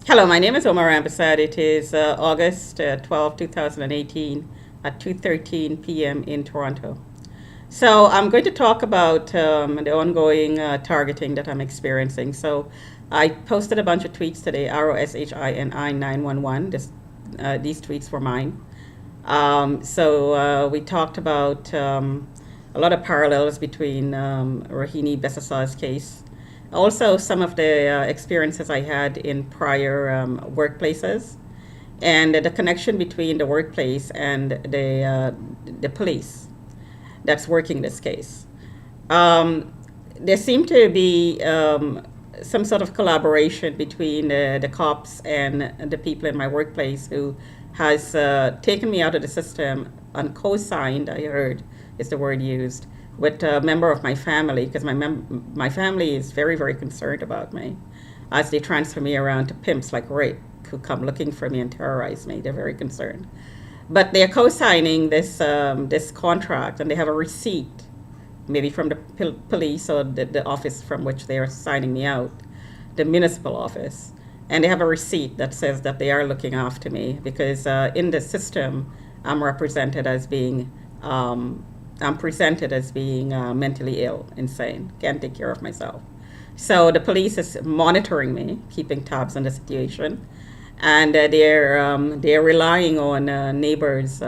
Hello, my name is Omar Ambasad. It is August 12, 2018 at 2:13 p.m. in Toronto. So I'm going to talk about the ongoing targeting that I'm experiencing. So I posted a bunch of tweets today, ROSHINI 911. These tweets were mine. We talked about a lot of parallels between Rohini Bissisar's case. Also, some of the experiences I had in prior workplaces, and the connection between the workplace and the police that's working this case. Um, there seemed to be some sort of collaboration between the cops and the people in my workplace who has taken me out of the system and co-signed, I heard is the word used, with a member of my family, because my family is very, very concerned about me as they transfer me around to pimps like Rick who come looking for me and terrorize me. They're very concerned. But they're co-signing this contract, and they have a receipt, maybe from the police or the office from which they are signing me out, the municipal office, and they have a receipt that says that they are looking after me because in the system I'm represented as being I'm presented as being mentally ill, insane, can't take care of myself. So the police is monitoring me, keeping tabs on the situation, and they're relying on neighbors'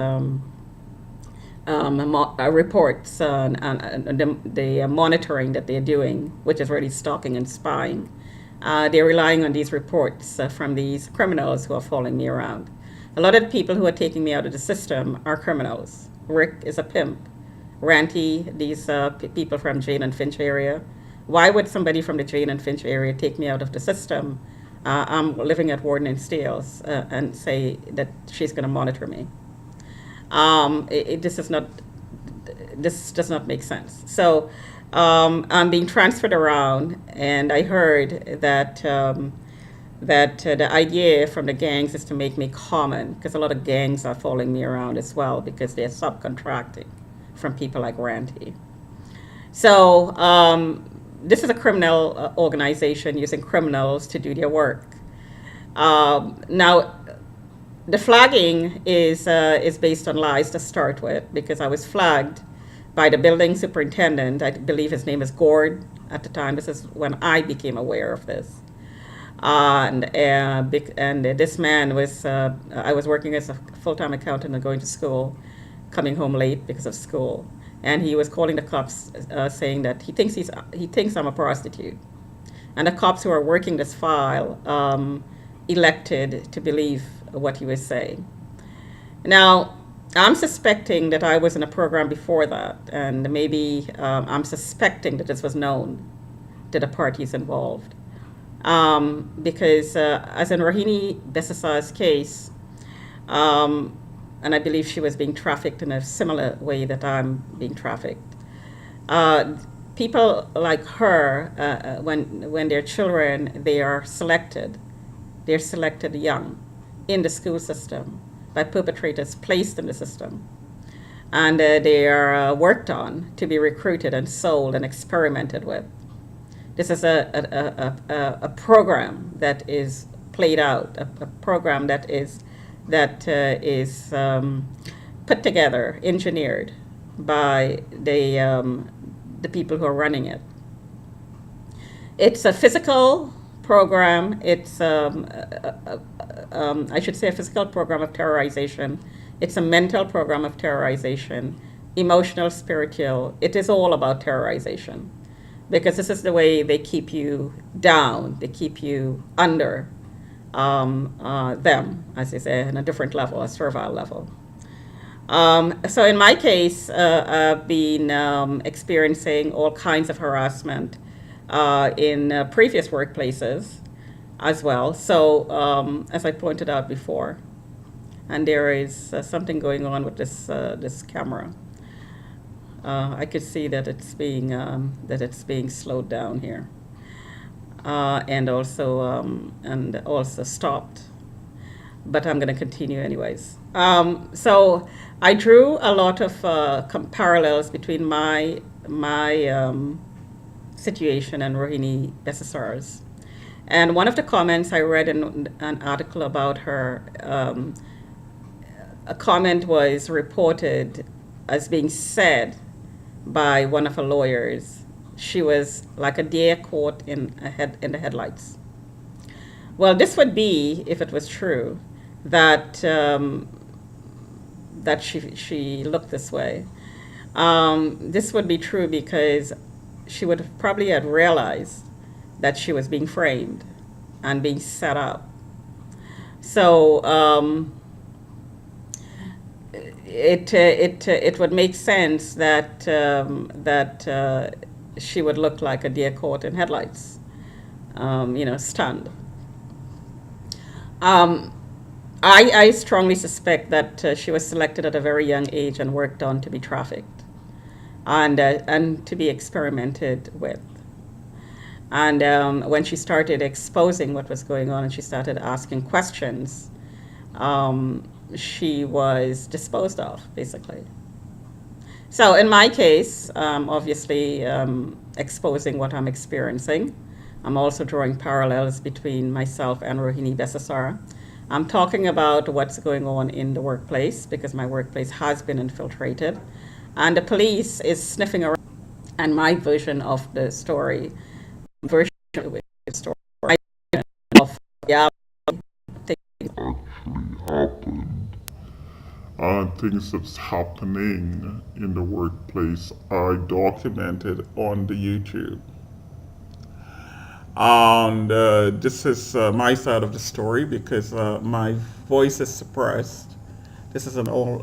reports and the monitoring that they're doing, which is really stalking and spying. They're relying on these reports from these criminals who are following me around. A lot of the people who are taking me out of the system are criminals. Rick is a pimp. Ranty, these people from Jane and Finch area. Why would somebody from the Jane and Finch area take me out of the system? I'm living at Warden and Steele's and say that she's going to monitor me. This is not. This does not make sense. So I'm being transferred around, and I heard that the idea from the gangs is to make me common, because a lot of gangs are following me around as well because they're subcontracting from people like Ranty. So this is a criminal organization using criminals to do their work. Now, the flagging is based on lies to start with, because I was flagged by the building superintendent. I believe his name is Gord at the time. This is when I became aware of this. And this man was, I was working as a full-time accountant and going to school, coming home late because of school. And he was calling the cops saying that he thinks I'm a prostitute. And the cops who are working this file elected to believe what he was saying. Now, I'm suspecting that I was in a program before that, and maybe I'm suspecting that this was known to the parties involved. Because as in Rohini Bissisar's case, and I believe she was being trafficked in a similar way that I'm being trafficked. Uh, People like her, when they're children, they're selected young in the school system by perpetrators placed in the system. And they are worked on to be recruited and sold and experimented with. This is a program that is played out, a program that is put together, engineered by the people who are running it. It's a physical program. It's I should say a physical program of terrorization. It's a mental program of terrorization, emotional, spiritual. It is all about terrorization, because this is the way they keep you down. They keep you under them, as they say, in a different level, a servile level. So in my case, I've been experiencing all kinds of harassment in previous workplaces as well. So as I pointed out before, and there is something going on with this camera. I could see that it's being slowed down here, and also stopped. But I'm going to continue anyways. So I drew a lot of parallels between my situation and Rohini Bissisar's. And one of the comments I read in an article about her, a comment was reported as being said by one of her lawyers. She was like a deer caught in the headlights. Well, this would be, if it was true, that that she looked this way. This would be true because she would have probably had realized that she was being framed and being set up. So it would make sense that she would look like a deer caught in headlights, stunned. Um, I strongly suspect that she was selected at a very young age and worked on to be trafficked and to be experimented with. And when she started exposing what was going on and she started asking questions, she was disposed of, basically. So in my case, obviously exposing what I'm experiencing, I'm also drawing parallels between myself and Rohini Bissisar. I'm talking about what's going on in the workplace because my workplace has been infiltrated, and the police is sniffing around. And my version of the story, version of the story, of yeah, actually happened and things that's happening in the workplace are documented on the YouTube. And this is my side of the story because my voice is suppressed. This is an all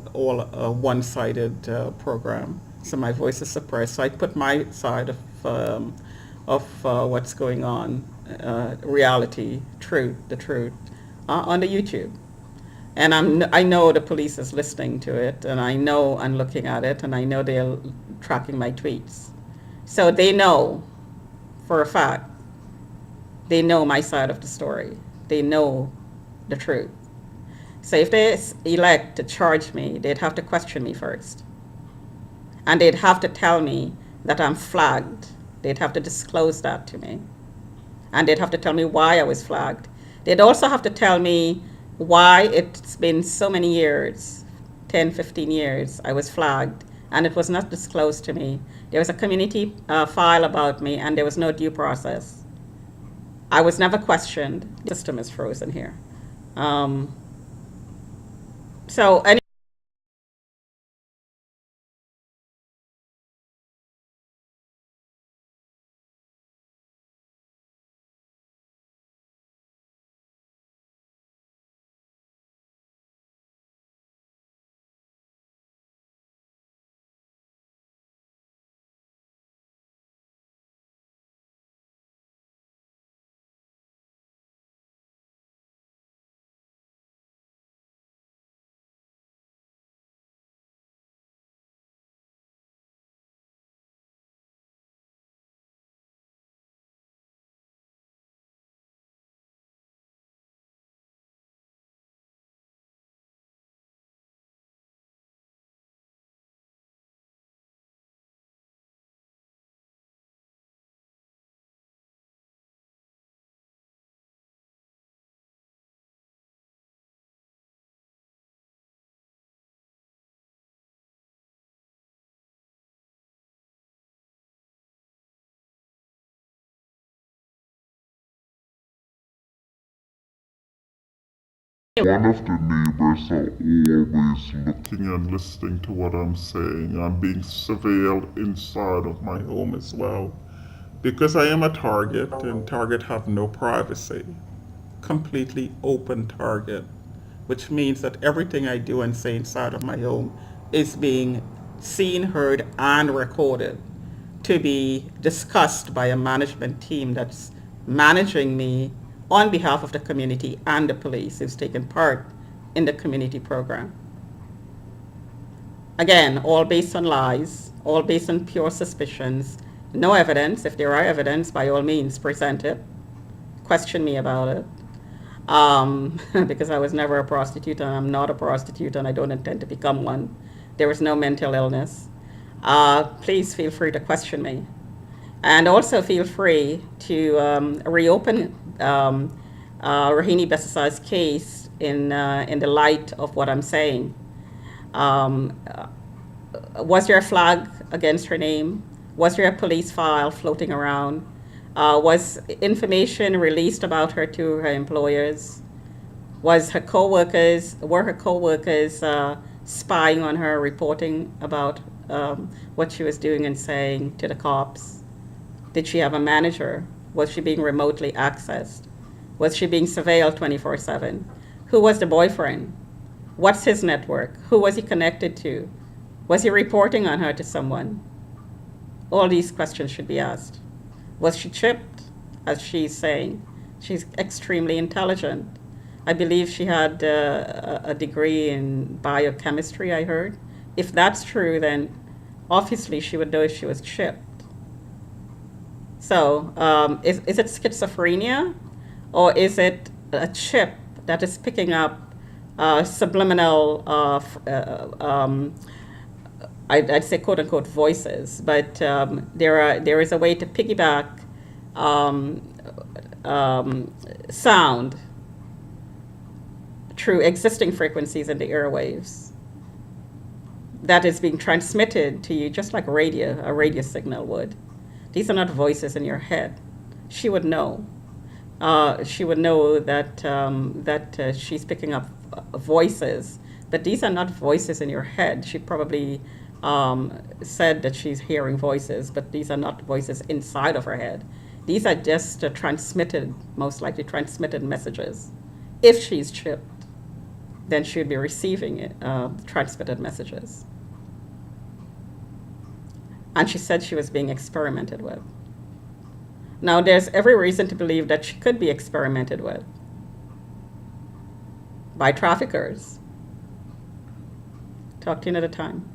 one-sided program, so my voice is suppressed. So I put my side of what's going on, reality, truth, the truth, on the YouTube. And I know the police is listening to it, and I know I'm looking at it, and I know they're tracking my tweets. So they know for a fact, they know my side of the story. They know the truth. So if they elect to charge me, they'd have to question me first. And they'd have to tell me that I'm flagged. They'd have to disclose that to me. And they'd have to tell me why I was flagged. They'd also have to tell me why it's been so many years, 10, 15 years, I was flagged and it was not disclosed to me. There was a community file about me and there was no due process. I was never questioned. The system is frozen here. Um, so any One of the neighbors are always looking and listening to what I'm saying. I'm being surveilled inside of my home as well. Because I am a target and target have no privacy. Completely open target. Which means that everything I do and say inside of my home is being seen, heard, and recorded to be discussed by a management team that's managing me on behalf of the community and the police who's taken part in the community program. Again, all based on lies, all based on pure suspicions, no evidence. If there are evidence, by all means, present it. Question me about it. Because I was never a prostitute and I'm not a prostitute and I don't intend to become one. There was no mental illness. Please feel free to question me. And also feel free to reopen Rohini Bissisar's case in the light of what I'm saying. Um, was there a flag against her name? Was there a police file floating around? Was information released about her to her employers? Were her coworkers spying on her, reporting about what she was doing and saying to the cops? Did she have a manager? Was she being remotely accessed? Was she being surveilled 24/7? Who was the boyfriend? What's his network? Who was he connected to? Was he reporting on her to someone? All these questions should be asked. Was she chipped, as she's saying? She's extremely intelligent. I believe she had a degree in biochemistry, I heard. If that's true, then obviously she would know if she was chipped. So, is it schizophrenia, or is it a chip that is picking up subliminal, I'd say quote unquote voices, but there is a way to piggyback um, sound through existing frequencies in the airwaves that is being transmitted to you just like a radio signal would. These are not voices in your head. She would know. She would know that she's picking up voices, but these are not voices in your head. She probably said that she's hearing voices, but these are not voices inside of her head. These are just transmitted, most likely transmitted messages. If she's chipped, then she'd be receiving it, transmitted messages. And she said she was being experimented with. Now, there's every reason to believe that she could be experimented with by traffickers. Talk to you another time.